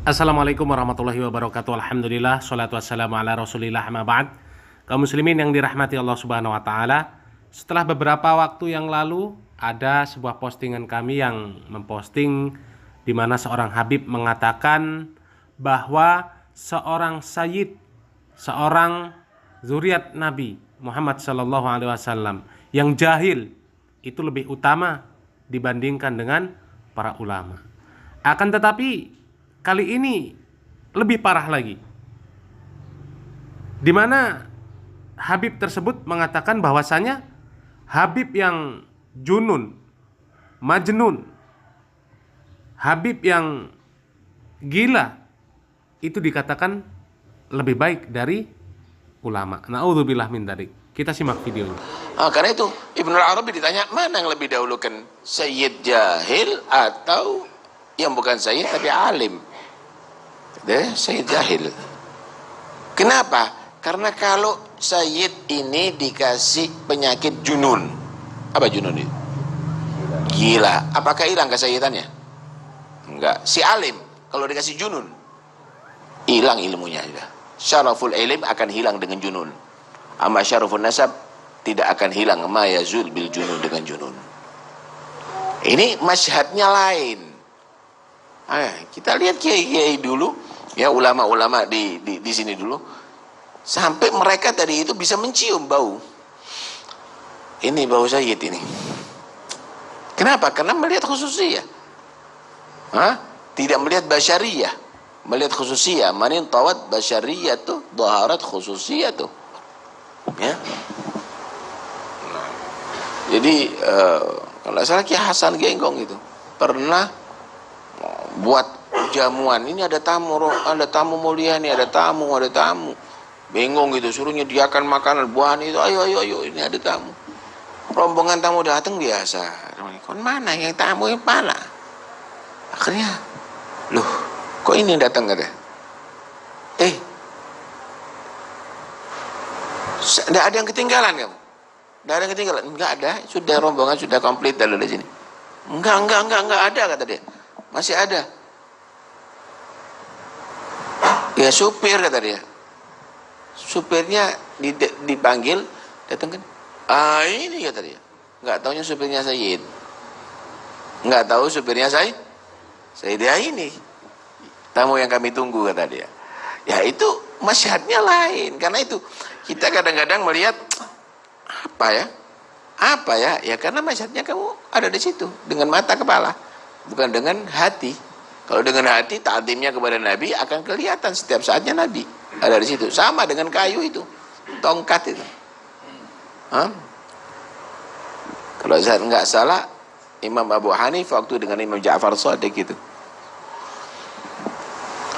Assalamualaikum warahmatullahi wabarakatuh. Alhamdulillah, salatu wassalamu ala rasulillah, amma ba'd. Kaum muslimin yang dirahmati Allah subhanahu wa ta'ala, setelah beberapa waktu yang lalu ada sebuah postingan kami yang memposting di mana seorang Habib mengatakan bahwa seorang sayyid, seorang zuriat Nabi Muhammad sallallahu alaihi wasallam yang jahil itu lebih utama dibandingkan dengan para ulama. Akan tetapi kali ini lebih parah lagi, di mana Habib tersebut mengatakan bahwasanya Habib yang junun, majnun, Habib yang gila itu dikatakan lebih baik dari ulama. Na'udzubillah min dzalik. Kita simak videonya. Karena itu Ibnu Arabi ditanya, mana yang lebih dahulukan, sayyid jahil atau yang bukan sayyid tapi alim? Sayyid jahil. Kenapa? Karena kalau sayyid ini dikasih penyakit junun. Apa junun itu? Gila. Apakah hilang kesayyidannya? Enggak. Si alim kalau dikasih junun, hilang ilmunya. Syaraful ilim akan hilang dengan junun. Amma syarafun nasab tidak akan hilang. Ma yazul bil junun, dengan junun. Ini masyhadnya lain. Kita lihat kiai-kiai dulu, ya, ulama-ulama di sini dulu, sampai mereka tadi itu bisa mencium bau. Ini bau sayyid ini. Kenapa? Karena melihat khususiyah. Tidak melihat basyariyah, melihat khususiyah. Manin tawat basyariyah tuh, dhaharat khususiyah tuh. Ya. Jadi kalau salah Ki Hasan Genggong itu pernah buat jamuan. Ini ada tamu mulia nih, ada tamu. Bingung gitu, suruh nyediakan makanan, buahan itu, ayo, ini ada tamu. Rombongan tamu datang biasa. Kon mana yang tamu yang mana? Akhirnya, loh, kok ini yang datang kata? Tidak ada yang ketinggalan kamu? Tidak ada yang ketinggalan? Enggak ada, sudah rombongan sudah komplit dari sini. Enggak ada kata dia. Masih ada. Ya supir kata dia. Supirnya dipanggil, datang kan? Ini kata dia. Enggak taunya supirnya Sayyid. Enggak tahu supirnya Sayyid. Ya ini tamu yang kami tunggu kata dia. Ya itu masyhadnya lain. Karena itu kita kadang-kadang melihat apa ya? Ya karena masyhadnya kamu ada di situ dengan mata kepala, bukan dengan hati. Kalau dengan hati, ta'zimnya kepada Nabi akan kelihatan setiap saatnya Nabi ada di situ. Sama dengan kayu itu, tongkat itu. Kalau saya nggak salah, Imam Abu Hanifah waktu dengan Imam Ja'far Shadiq itu,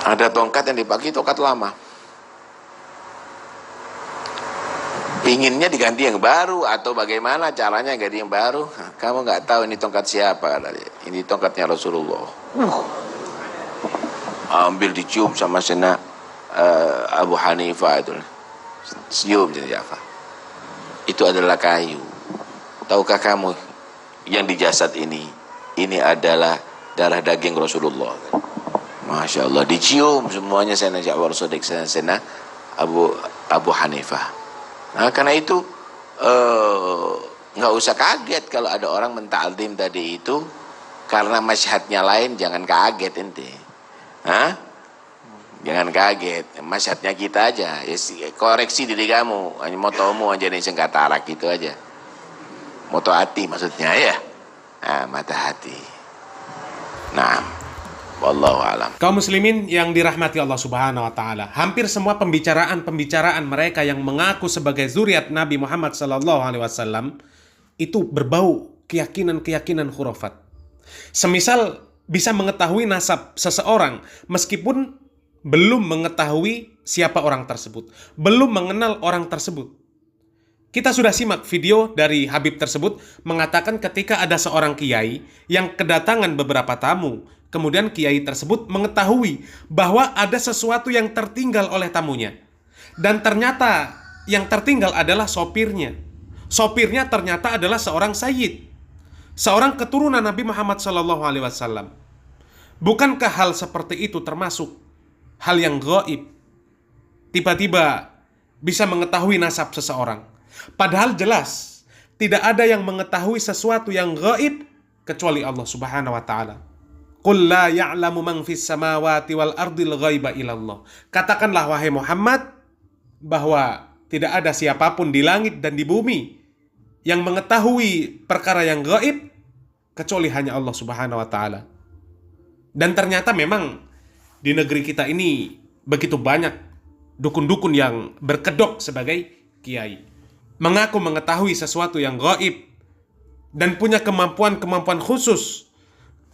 ada tongkat yang dipakai, tongkat lama. Inginnya diganti yang baru atau bagaimana caranya ganti yang baru? Kamu nggak tahu ini tongkat siapa? Ini tongkatnya Rasulullah. Ambil dicium sama Sena Abu Hanifah itu. Cium jadi apa? Itu adalah kayu. Tahukah kamu yang di jasad ini adalah darah daging Rasulullah. Masya Allah, dicium semuanya Sena Ja'far Shadiq, Sena Abu Hanifah. Nah, karena itu nggak usah kaget kalau ada orang menta'zim tadi itu, karena masyhadnya lain. Jangan kaget ente, jangan kaget. Masyhadnya kita aja, ya, koreksi diri kamu. Hanya motomu aja nih sengkatarak gitu aja. Moto hati maksudnya ya, mata hati. Nah, wallahu alam. Kaum muslimin yang dirahmati Allah subhanahu wa ta'ala, hampir semua pembicaraan mereka yang mengaku sebagai zuriat Nabi Muhammad sallallahu alaihi wasallam itu berbau keyakinan khurafat. Semisal bisa mengetahui nasab seseorang meskipun belum mengetahui siapa orang tersebut, belum mengenal orang tersebut. Kita sudah simak video dari Habib tersebut mengatakan ketika ada seorang kiai yang kedatangan beberapa tamu, kemudian kiai tersebut mengetahui bahwa ada sesuatu yang tertinggal oleh tamunya. Dan ternyata yang tertinggal adalah sopirnya. Sopirnya ternyata adalah seorang sayyid, seorang keturunan Nabi Muhammad SAW. Bukankah hal seperti itu termasuk hal yang gaib? Tiba-tiba bisa mengetahui nasab seseorang. Padahal jelas tidak ada yang mengetahui sesuatu yang gaib kecuali Allah Subhanahu wa taala. Qul la ya'lamu man fis samawati wal ardil ghaiba illallah. Katakanlah wahai Muhammad bahwa tidak ada siapapun di langit dan di bumi yang mengetahui perkara yang gaib kecuali hanya Allah Subhanahu wa taala. Dan ternyata memang di negeri kita ini begitu banyak dukun-dukun yang berkedok sebagai kiai, mengaku mengetahui sesuatu yang gaib dan punya kemampuan-kemampuan khusus,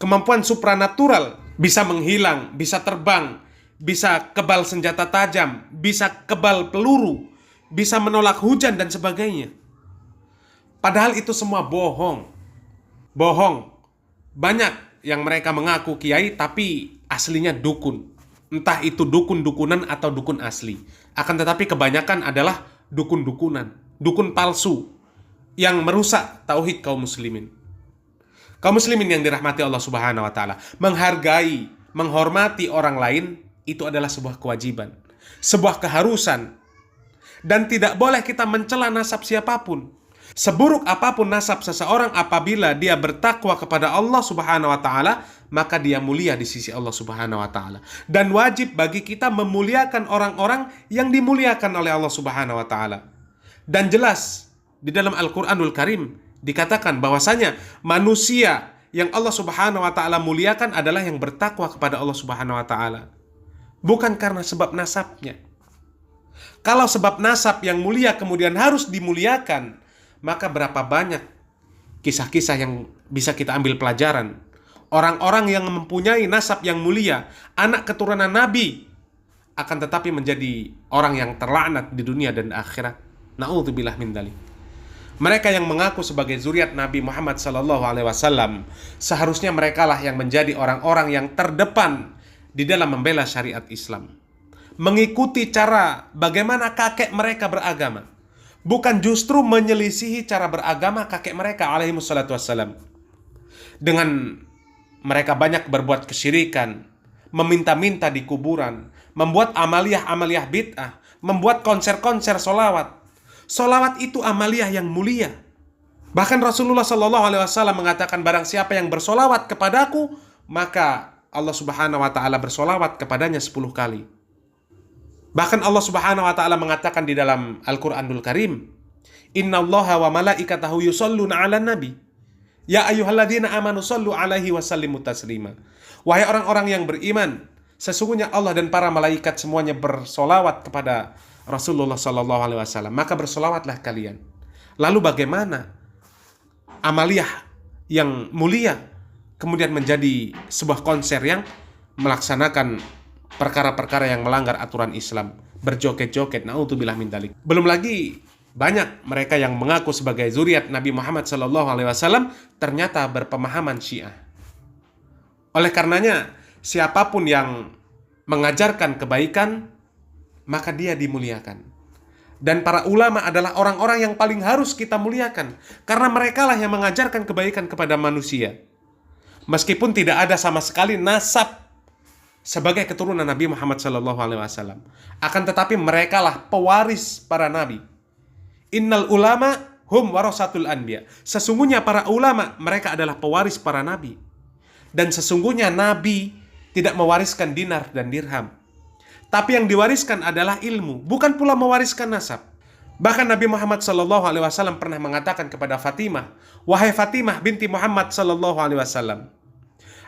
kemampuan supranatural, bisa menghilang, bisa terbang, bisa kebal senjata tajam, bisa kebal peluru, bisa menolak hujan dan sebagainya. Padahal itu semua bohong. Bohong. Banyak yang mereka mengaku kiai tapi aslinya dukun. Entah itu dukun-dukunan atau dukun asli. Akan tetapi kebanyakan adalah dukun-dukunan, dukun palsu yang merusak tauhid kaum muslimin. Kaum muslimin yang dirahmati Allah Subhanahu wa taala, menghargai, menghormati orang lain itu adalah sebuah kewajiban, sebuah keharusan. Dan tidak boleh kita mencela nasab siapapun. Seburuk apapun nasab seseorang, apabila dia bertakwa kepada Allah Subhanahu wa taala, maka dia mulia di sisi Allah Subhanahu wa taala. Dan wajib bagi kita memuliakan orang-orang yang dimuliakan oleh Allah Subhanahu wa taala. Dan jelas di dalam Al-Qur'anul Karim dikatakan bahwasanya manusia yang Allah Subhanahu wa taala muliakan adalah yang bertakwa kepada Allah Subhanahu wa taala. Bukan karena sebab nasabnya. Kalau sebab nasab yang mulia kemudian harus dimuliakan, maka berapa banyak kisah-kisah yang bisa kita ambil pelajaran. Orang-orang yang mempunyai nasab yang mulia, anak keturunan Nabi, akan tetapi menjadi orang yang terlaknat di dunia dan akhirat. Na'udzubillah min dzalik. Mereka yang mengaku sebagai zuriat Nabi Muhammad SAW, seharusnya merekalah yang menjadi orang-orang yang terdepan di dalam membela syariat Islam. Mengikuti cara bagaimana kakek mereka beragama. Bukan justru menyelisihi cara beragama kakek mereka alaihi wassalatu wassalam. Dengan mereka banyak berbuat kesyirikan, meminta-minta di kuburan, membuat amaliyah-amaliyah bid'ah, membuat konser-konser solawat. Solawat itu amaliyah yang mulia. Bahkan Rasulullah SAW mengatakan, barang siapa yang bersolawat kepadaku, maka Allah Subhanahu wa taala bersolawat kepadanya 10 kali. Bahkan Allah Subhanahu wa taala mengatakan di dalam Al-Qur'anul Karim, "Innallaha wa malaikatahu yusholluna 'alan nabi. Ya ayyuhalladzina amanu shollu 'alaihi wa sallimu taslima." Wahai orang-orang yang beriman, sesungguhnya Allah dan para malaikat semuanya bersolawat kepada Rasulullah sallallahu alaihi wasallam, maka bersolawatlah kalian. Lalu bagaimana amaliyah yang mulia kemudian menjadi sebuah konser yang melaksanakan perkara-perkara yang melanggar aturan Islam, berjoget-joget, naudzubillah min dzalik. Belum lagi banyak mereka yang mengaku sebagai zuriat Nabi Muhammad SAW ternyata berpemahaman Syiah. Oleh karenanya, siapapun yang mengajarkan kebaikan, maka dia dimuliakan. Dan para ulama adalah orang-orang yang paling harus kita muliakan, karena merekalah yang mengajarkan kebaikan kepada manusia. Meskipun tidak ada sama sekali nasab sebagai keturunan Nabi Muhammad SAW, akan tetapi merekalah pewaris para nabi. Innal ulama hum warasatul anbiya. Sesungguhnya para ulama, mereka adalah pewaris para nabi. Dan sesungguhnya nabi tidak mewariskan dinar dan dirham, tapi yang diwariskan adalah ilmu, bukan pula mewariskan nasab. Bahkan Nabi Muhammad SAW pernah mengatakan kepada Fatimah, "Wahai Fatimah binti Muhammad SAW,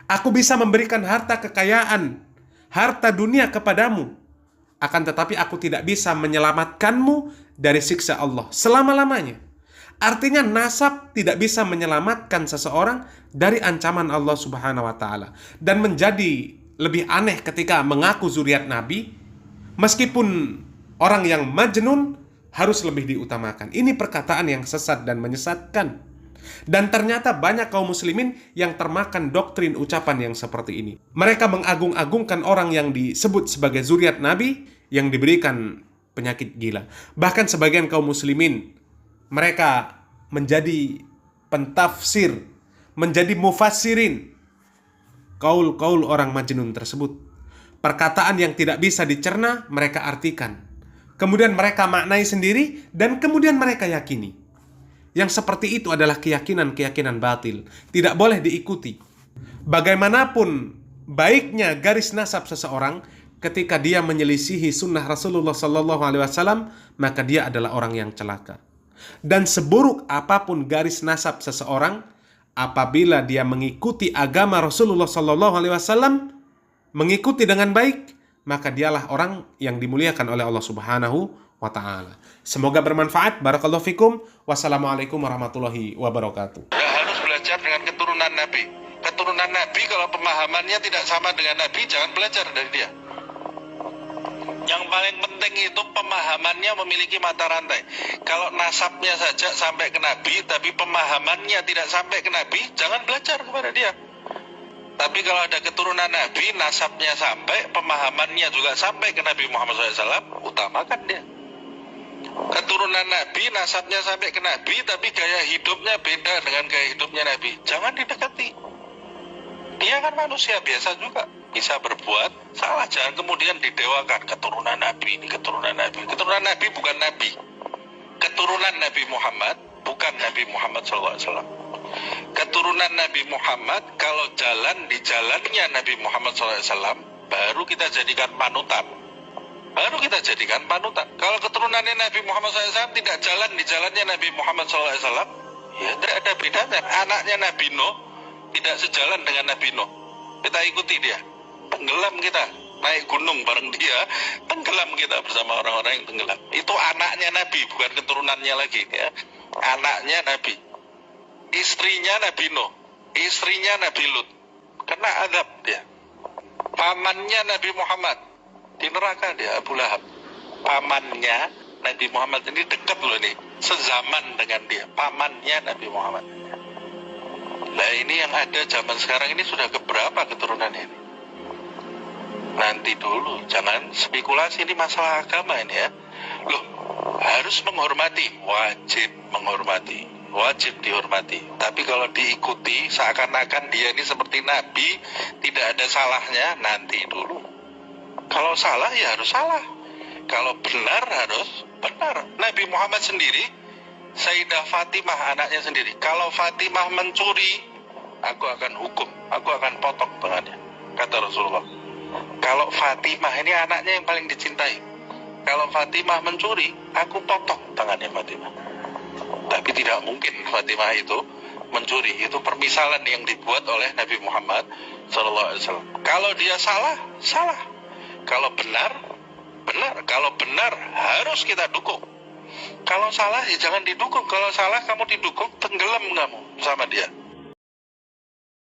aku bisa memberikan harta kekayaan, harta dunia kepadamu, akan tetapi aku tidak bisa menyelamatkanmu dari siksa Allah selama-lamanya." Artinya nasab tidak bisa menyelamatkan seseorang dari ancaman Allah Subhanahu wa taala. Dan menjadi lebih aneh ketika mengaku zuriat Nabi, meskipun orang yang majnun harus lebih diutamakan. Ini perkataan yang sesat dan menyesatkan. Dan ternyata banyak kaum muslimin yang termakan doktrin ucapan yang seperti ini. Mereka mengagung-agungkan orang yang disebut sebagai zuriat Nabi yang diberikan penyakit gila. Bahkan sebagian kaum muslimin, mereka menjadi pentafsir, menjadi mufassirin. kaul-kaul orang majnun tersebut. Perkataan yang tidak bisa dicerna, mereka artikan. Kemudian mereka maknai sendiri, dan kemudian mereka yakini. Yang seperti itu adalah keyakinan-keyakinan batil. Tidak boleh diikuti. Bagaimanapun baiknya garis nasab seseorang, ketika dia menyelisihi sunnah Rasulullah SAW, maka dia adalah orang yang celaka. Dan seburuk apapun garis nasab seseorang, apabila dia mengikuti agama Rasulullah SAW, mengikuti dengan baik, maka dialah orang yang dimuliakan oleh Allah Subhanahu wa Ta'ala. Semoga bermanfaat. Barakallahu fikum. Wassalamualaikum warahmatullahi wabarakatuh. Harus belajar dengan keturunan Nabi. Keturunan Nabi kalau pemahamannya tidak sama dengan Nabi, jangan belajar dari dia. Yang paling penting itu pemahamannya memiliki mata rantai. Kalau nasabnya saja sampai ke Nabi, tapi pemahamannya tidak sampai ke Nabi, jangan belajar kepada dia. Tapi kalau ada keturunan Nabi, nasabnya sampai, pemahamannya juga sampai ke Nabi Muhammad SAW, utamakan dia. Keturunan Nabi, nasabnya sampai ke Nabi, tapi gaya hidupnya beda dengan gaya hidupnya Nabi, jangan didekati. Dia kan manusia biasa juga, bisa berbuat salah, jangan kemudian didewakan. Keturunan Nabi ini, keturunan Nabi. Keturunan Nabi bukan Nabi. Keturunan Nabi Muhammad bukan Nabi Muhammad SAW. Keturunan Nabi Muhammad, kalau jalan di jalannya Nabi Muhammad SAW, baru kita jadikan panutan. Baru kita jadikan panutan. Kalau keturunannya Nabi Muhammad SAW tidak jalan di jalannya Nabi Muhammad SAW, ya tidak ada bedanya. Anaknya Nabi Nuh tidak sejalan dengan Nabi Nuh, kita ikuti dia, tenggelam kita. Naik gunung bareng dia, tenggelam kita bersama orang-orang yang tenggelam. Itu anaknya Nabi, bukan keturunannya lagi, ya. Anaknya Nabi. Istrinya Nabi Nuh, istrinya Nabi Lut, kena azab dia. Pamannya Nabi Muhammad di neraka dia, Abu Lahab. Pamannya Nabi Muhammad ini dekat loh nih, sezaman dengan dia, pamannya Nabi Muhammad. Nah ini yang ada zaman sekarang ini sudah keberapa keturunan ini? Nanti dulu, jangan spekulasi, ini masalah agama ini ya. Loh, harus menghormati, wajib menghormati, wajib dihormati. Tapi kalau diikuti seakan-akan dia ini seperti Nabi, tidak ada salahnya, nanti dulu. Kalau salah ya harus salah, kalau benar harus benar. Nabi Muhammad sendiri, Sayyidah Fatimah anaknya sendiri, kalau Fatimah mencuri, aku akan hukum, aku akan potong tangannya, kata Rasulullah. Kalau Fatimah ini anaknya yang paling dicintai, kalau Fatimah mencuri, aku potong tangannya Fatimah. Tapi tidak mungkin Fatimah itu mencuri. Itu permisalan yang dibuat oleh Nabi Muhammad SAW. Kalau dia salah, salah. Kalau benar, benar. Kalau benar, harus kita dukung. Kalau salah, ya jangan didukung. Kalau salah, kamu didukung, tenggelam kamu sama dia.